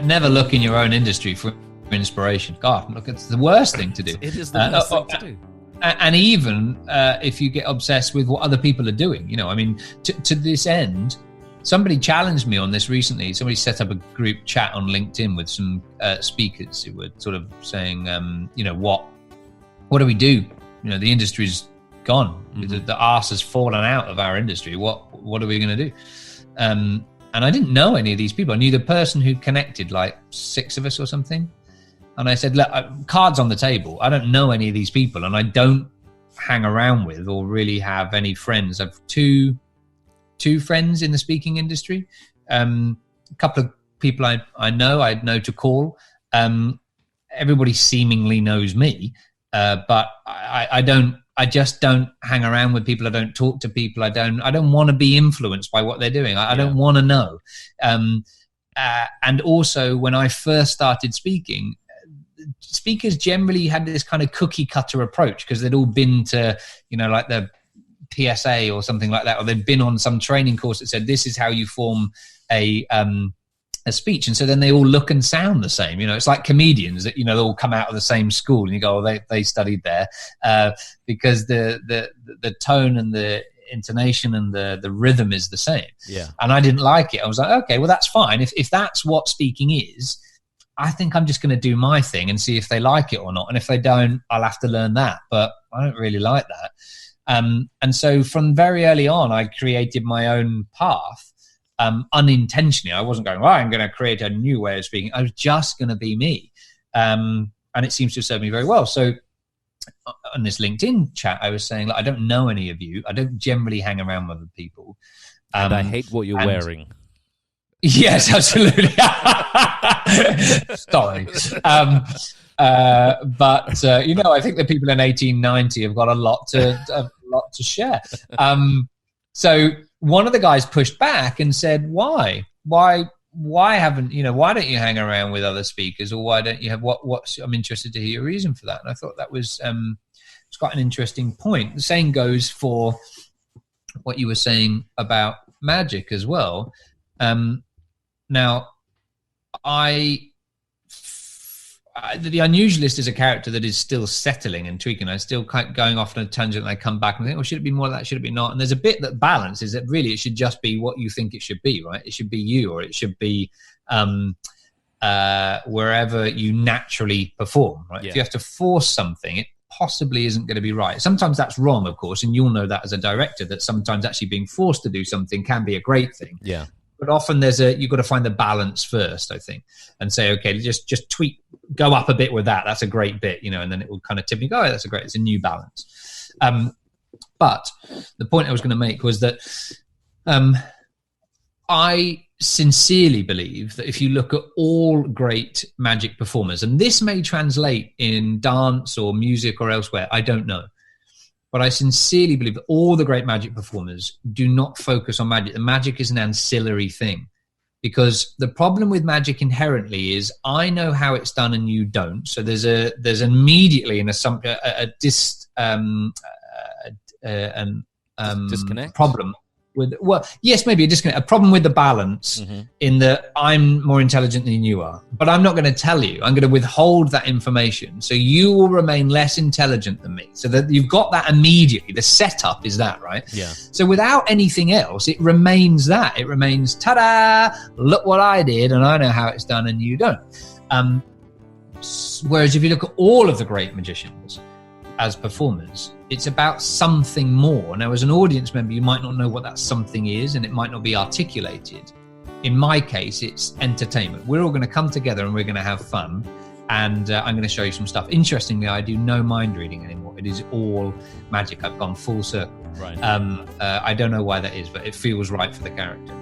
never look in your own industry for inspiration. God, look, it's the worst thing to do. It is the worst thing to do. And even if you get obsessed with what other people are doing, I mean, to this end, somebody challenged me on this recently. Somebody set up a group chat on LinkedIn with some speakers who were sort of saying, what do we do? The industry's gone. Mm-hmm. The arse has fallen out of our industry. What are we going to do? And I didn't know any of these people. I knew the person who connected, like 6 of us or something. And I said, look, cards on the table. I don't know any of these people, and I don't hang around with or really have any friends. I've two friends in the speaking industry. A couple of people I know to call. Everybody seemingly knows me, but I just don't hang around with people. I don't talk to people. I don't want to be influenced by what they're doing. I don't want to know. And also, when I first started speaking, speakers generally had this kind of cookie cutter approach because they'd all been to, like the PSA or something like that, or they'd been on some training course that said, this is how you form a speech. And so then they all look and sound the same. It's like comedians that, they all come out of the same school, and you go, oh, they studied there, because the tone and the intonation and the rhythm is the same. Yeah. And I didn't like it. I was like, okay, well, that's fine. If that's what speaking is, I think I'm just going to do my thing and see if they like it or not. And if they don't, I'll have to learn that. But I don't really like that. And so from very early on, I created my own path, unintentionally. I wasn't going, I'm going to create a new way of speaking. I was just going to be me. And it seems to have served me very well. So on this LinkedIn chat, I was saying, I don't know any of you. I don't generally hang around with other people. And I hate what you're wearing. Yes, absolutely. Sorry. But I think the people in 1890 have got a lot to share. So one of the guys pushed back and said, why haven't, why don't you hang around with other speakers, or why don't you have I'm interested to hear your reason for that. And I thought that was, it's quite an interesting point. The same goes for what you were saying about magic as well. Now, the Unusualist is a character that is still settling and tweaking. I'm still going off on a tangent, and I come back and think, should it be more like that? Should it be not? And there's a bit that balances that really it should just be what you think it should be, right? It should be you, or it should be wherever you naturally perform, right? Yeah. If you have to force something, it possibly isn't going to be right. Sometimes that's wrong, of course, and you'll know that as a director, that sometimes actually being forced to do something can be a great thing. Yeah. But often you've got to find the balance first, I think, and say, okay, just tweak, go up a bit with that. That's a great bit, and then it will kind of tip you, go, it's a new balance. But the point I was going to make was that I sincerely believe that if you look at all great magic performers, and this may translate in dance or music or elsewhere, I don't know. But I sincerely believe that all the great magic performers do not focus on magic. The magic is an ancillary thing, because the problem with magic inherently is I know how it's done and you don't. So there's immediately an assumption, disconnect problem. Maybe a disconnect, a problem with the balance, in that I'm more intelligent than you are, but I'm not going to tell you. I'm going to withhold that information, so you will remain less intelligent than me. So that you've got that immediately. The setup is that, right? Yeah. So without anything else, it remains that. It remains, ta-da, look what I did, and I know how it's done and you don't. Whereas if you look at all of the great magicians as performers, it's about something more. Now, as an audience member, you might not know what that something is, and it might not be articulated. In my case, it's entertainment. We're all going to come together and we're going to have fun, and I'm going to show you some stuff. Interestingly, I do no mind reading anymore. It is all magic. I've gone full circle. Right. I don't know why that is, but it feels right for the character.